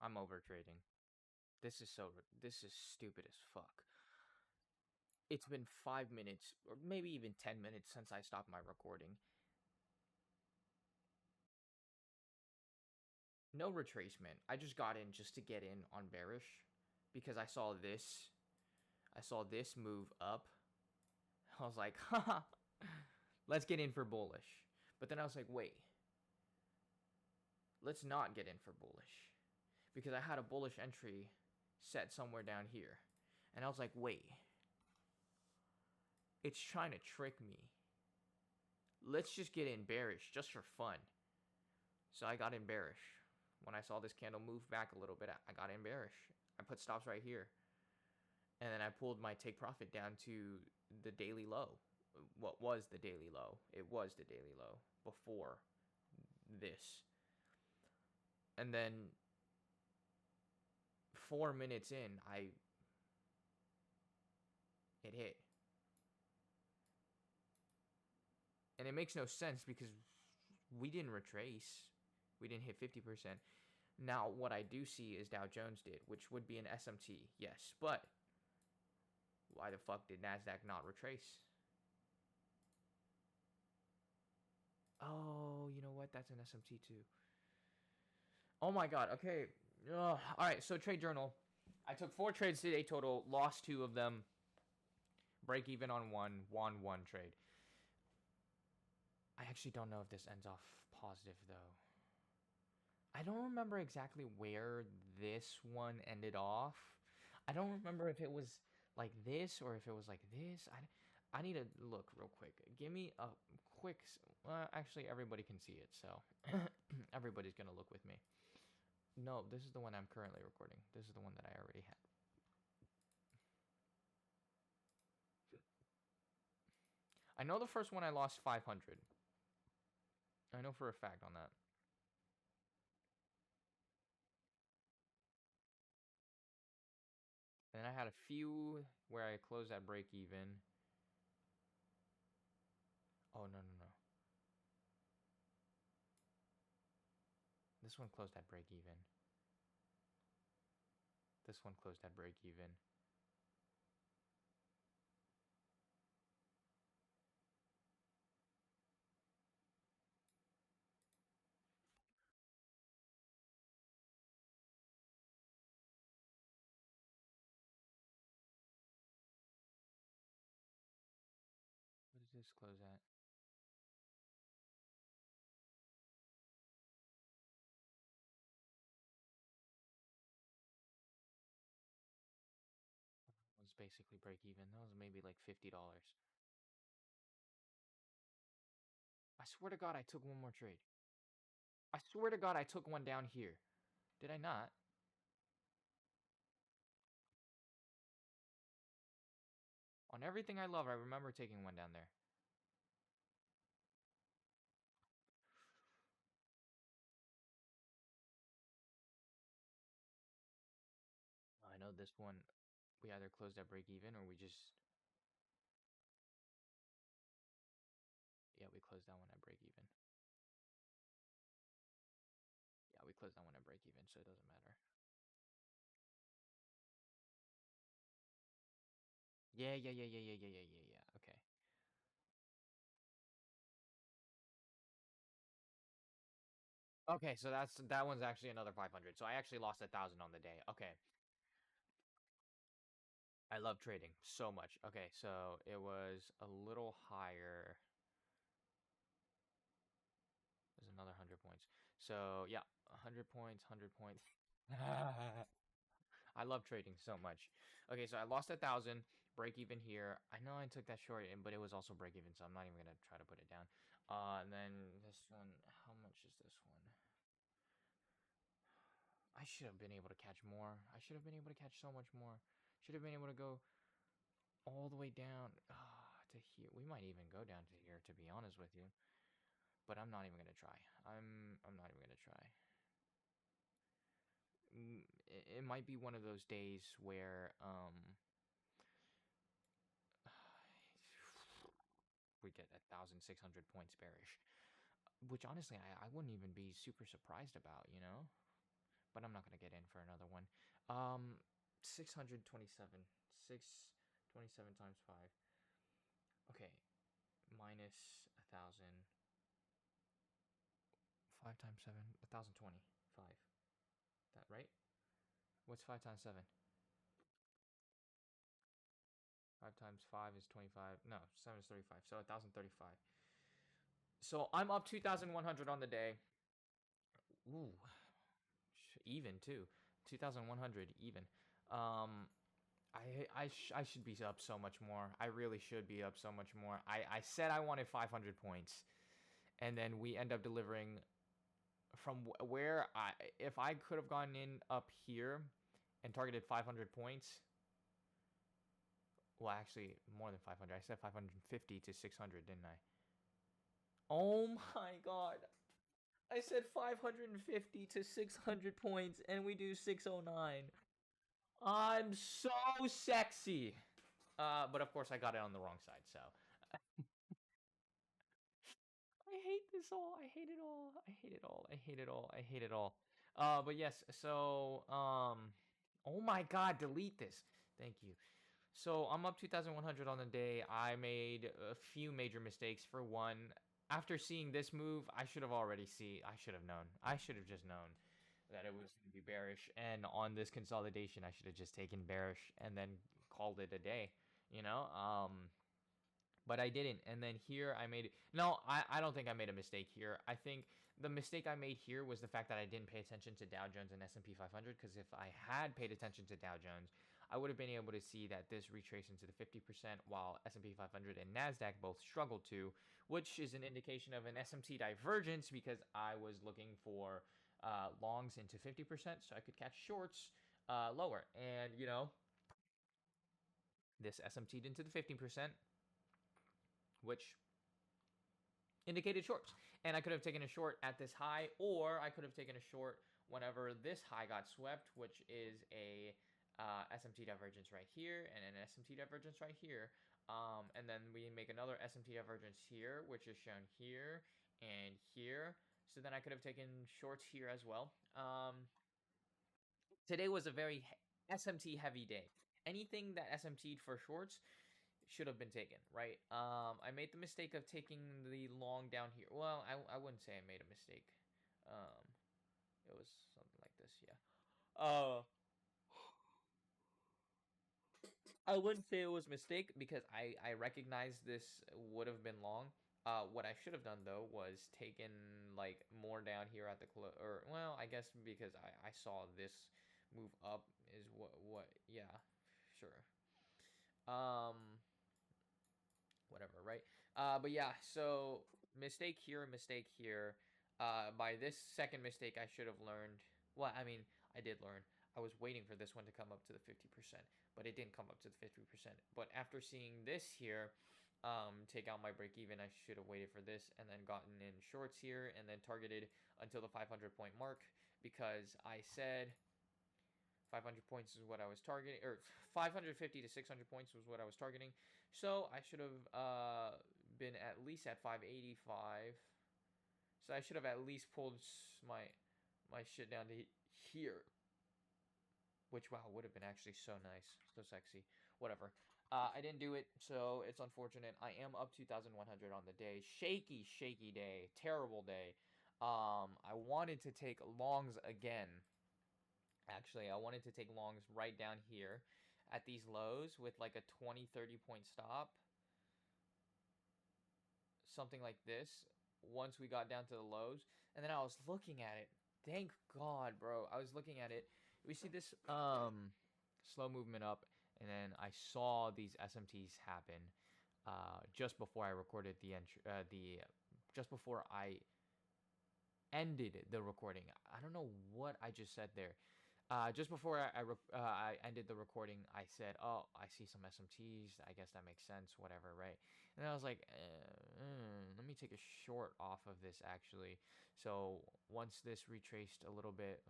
I'm over trading. This is stupid as fuck. It's been 5 minutes, or maybe even 10 minutes since I stopped my recording. No retracement. I just got in just to get in on bearish because I saw this. I saw this move up. I was like, haha, let's get in for bullish. But then I was like, wait, let's not get in for bullish because I had a bullish entry set somewhere down here. And I was like, wait, it's trying to trick me. Let's just get in bearish just for fun. So I got in bearish. When I saw this candle move back a little bit, I got in bearish. I put stops right here. And then I pulled my take profit down to the daily low. What was the daily low? It was the daily low before this. And then 4 minutes in, it hit. And it makes no sense because we didn't retrace. We didn't hit 50%. Now, what I do see is Dow Jones did, which would be an SMT, yes. But why the fuck did NASDAQ not retrace? Oh, you know what? That's an SMT too. Oh my god, okay. Alright, so trade journal. I took 4 trades today total, lost 2 of them. Break even on one, won 1 trade. I actually don't know if this ends off positive though. I don't remember exactly where this one ended off. I don't remember if it was like this or if it was like this. I need to look real quick. Give me a quick. Actually, everybody can see it, so everybody's gonna look with me. No, this is the one I'm currently recording. This is the one that I already had. I know the first one I lost 500. I know for a fact on that. And I had a few where I closed at break even. Oh, no, no, no. This one closed at break even. This one closed at break even. What does this close at? It was basically break even. That was maybe like $50. I swear to God, I took one more trade. I swear to God, I took one down here. Did I not? On everything I love, I remember taking one down there. I know this one, we either closed at break even or we just... Yeah, we closed that one at break even. Yeah, we closed that one at break even, so it doesn't matter. Yeah. Okay. Okay, so that one's actually another 500. So I actually lost 1,000 on the day. Okay. I love trading so much. Okay, so it was a little higher. There's another 100 points. So yeah, 100 points, 100 points. I love trading so much. Okay, so I lost 1,000, break even here. I know I took that short, but it was also break even, so I'm not even gonna try to put it down. And then this one, how much is this one? I should have been able to catch more. I should have been able to catch so much more. Should have been able to go all the way down to here. We might even go down to here, to be honest with you. But I'm not even gonna try. I'm not even gonna try. It might be one of those days where we get 1,600 points bearish, which honestly I wouldn't even be super surprised about, you know. but I'm not gonna get in for another one. Um, 627. 627 times 5. Okay, minus 1,000. 5 times 7, 1,020. 5. That right? What's 5 times 7? 5 times 5 is 25. No, 7 is 35. So 1,035. So I'm up 2,100 on the day. Ooh, even too. 2,100 even. Um, I should be up so much more. I really should be up so much more. I said I wanted 500 points, and then we end up delivering from where I if I could have gone in up here and targeted 500 points. Well, actually, more than 500. I said 550 to 600, didn't I? Oh my god. I said 550 to 600 points, and we do 609. I'm so sexy. But of course, I got it on the wrong side, so. I hate this all. I hate it all. I hate it all. I hate it all. I hate it all. But yes, so, oh my god, delete this. Thank you. So I'm up 2,100 on the day. I made a few major mistakes. For one, after seeing this move, I should have already see. I should have known. I should have just known that it was going to be bearish. And on this consolidation, I should have just taken bearish and then called it a day. You know. But I didn't. And then here I made no, I don't think I made a mistake here. I think the mistake I made here was the fact that I didn't pay attention to Dow Jones and S&P 500, because if I had paid attention to Dow Jones, I would have been able to see that this retraced into the 50%, while S&P 500 and Nasdaq both struggled to, which is an indication of an SMT divergence, because I was looking for longs into 50% so I could catch shorts lower. And this SMT'd into the 50%, which indicated shorts. And I could have taken a short at this high, or I could have taken a short whenever this high got swept, which is a SMT divergence right here and an SMT divergence right here. And then we make another SMT divergence here, which is shown here and here. So then I could have taken shorts here as well. Today was a very SMT heavy day. Anything that SMT'd for shorts should have been taken, right? I made the mistake of taking the long down here. Well, I wouldn't say I made a mistake. Um, it was something like this, yeah. I wouldn't say it was a mistake, because I recognized this would have been long. What I should have done though was taken like more down here at the or well, I guess because I saw this move up is what yeah, sure. Um, whatever, right? But yeah, so mistake here, mistake here. By this second mistake, I should have learned. Well, I mean, I did learn. I was waiting for this one to come up to the 50%, but it didn't come up to the 50%. But after seeing this here, take out my break even, I should have waited for this and then gotten in shorts here and then targeted until the 500 point mark, because I said 500 points is what I was targeting, or 550 to 600 points was what I was targeting. So I should have been at least at 585. So I should have at least pulled my shit down to here, which wow would have been actually so nice, so sexy. Whatever. I didn't do it, so it's unfortunate. I am up 2,100 on the day. Shaky, shaky day. Terrible day. I wanted to take longs again. Actually, I wanted to take longs right down here at these lows with like a 20, 30 point stop. Something like this once we got down to the lows. And then I was looking at it. Thank God, bro. I was looking at it. We see this slow movement up, and then I saw these SMTs happen just before I recorded the just before I ended the recording. I don't know what I just said there. Just before I ended the recording, I said, "Oh, I see some SMTs. I guess that makes sense. Whatever, right?" And I was like, "Let me take a short off of this, actually." So once this retraced a little bit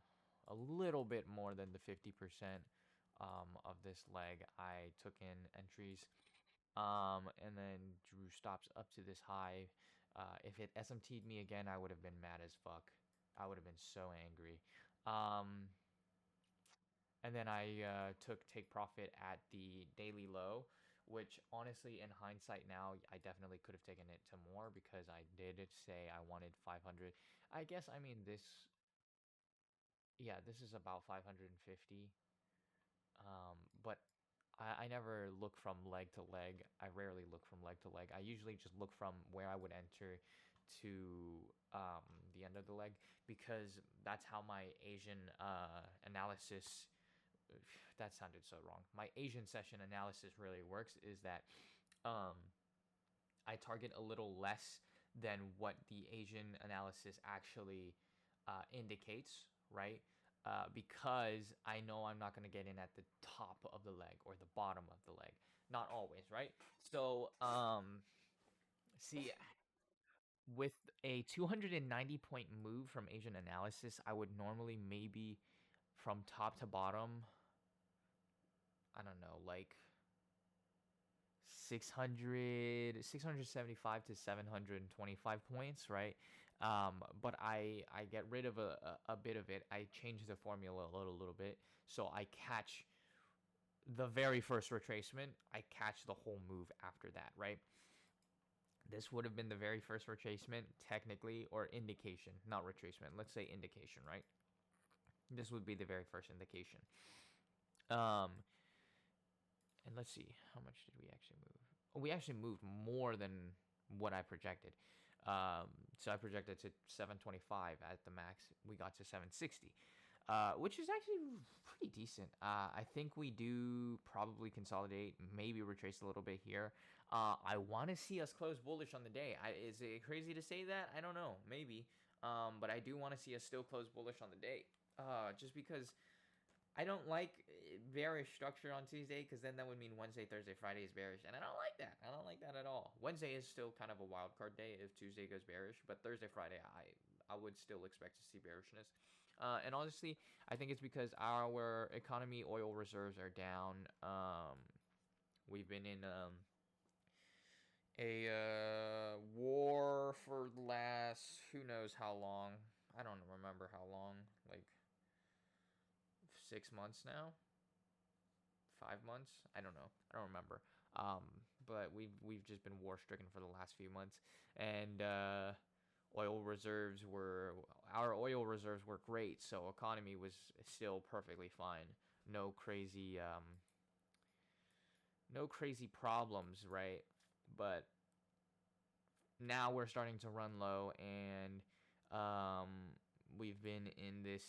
more than the 50% of this leg, I took in entries, and then drew stops up to this high. If it SMT'd me again, I would have been mad as fuck. I would have been so angry. Um, and then I took take profit at the daily low, which honestly, in hindsight now, I definitely could have taken it to more because I did say I wanted 500. I guess I mean this. Yeah, this is about 550. But I never look from leg to leg. I rarely look from leg to leg. I usually just look from where I would enter to um, the end of the leg because that's how my Asian analysis. That sounded so wrong. My Asian session analysis really works is that um, I target a little less than what the Asian analysis actually indicates, right? Because I know I'm not going to get in at the top of the leg or the bottom of the leg. Not always, right? So, see, with a 290 point move from Asian analysis, I would normally maybe from top to bottom, I don't know, like 675 to 725 points, right? But I get rid of a bit of it. I change the formula a little bit. So I catch the very first retracement. I catch the whole move after that, right? This would have been the very first retracement, technically, or indication, not retracement. Let's say indication, right? This would be the very first indication. Um, and let's see, how much did we actually move? Oh, we actually moved more than what I projected. So I projected to 725 at the max. We got to 760, which is actually pretty decent. I think we do probably consolidate, maybe retrace a little bit here. I want to see us close bullish on the day. Is it crazy to say that? I don't know. Maybe. But I do want to see us still close bullish on the day. Just because I don't like bearish structure on Tuesday because then that would mean Wednesday, Thursday, Friday is bearish, and I don't like that. I don't like that at all. Wednesday is still kind of a wild card day if Tuesday goes bearish, but Thursday, Friday, I would still expect to see bearishness. And honestly, I think it's because our economy oil reserves are down. We've been in a war for the last who knows how long. I don't remember how long, like 6 months now. 5 months. I don't know. I don't remember. Um, but we've just been war stricken for the last few months, and oil reserves were our oil reserves were great, so economy was still perfectly fine. No crazy no crazy problems, right? But now we're starting to run low, and um, we've been in this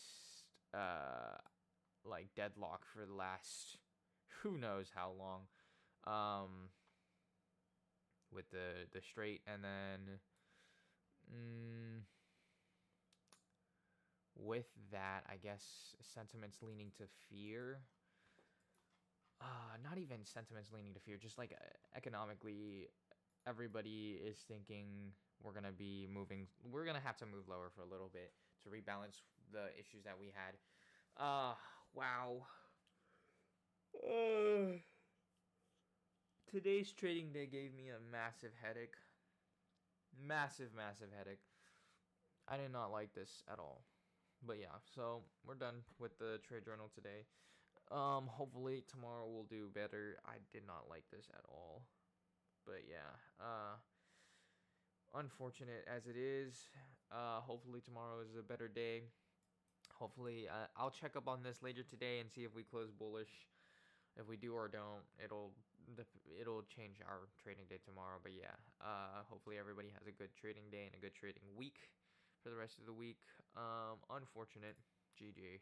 uh, like deadlock for the last who knows how long. Um, with the straight, and then mm, with that, I guess sentiments leaning to fear. Not even sentiments leaning to fear, just like economically, everybody is thinking we're gonna be moving. We're gonna have to move lower for a little bit to rebalance the issues that we had. Wow. Uh, Today's trading day gave me a massive headache. Massive, massive headache. I did not like this at all. But yeah, so we're done with the trade journal today. Hopefully tomorrow we'll do better. I did not like this at all. But yeah, unfortunate as it is. Hopefully tomorrow is a better day. Hopefully, I'll check up on this later today and see if we close bullish. If we do or don't, it'll change our trading day tomorrow. But yeah, hopefully everybody has a good trading day and a good trading week for the rest of the week. Unfortunate. GG.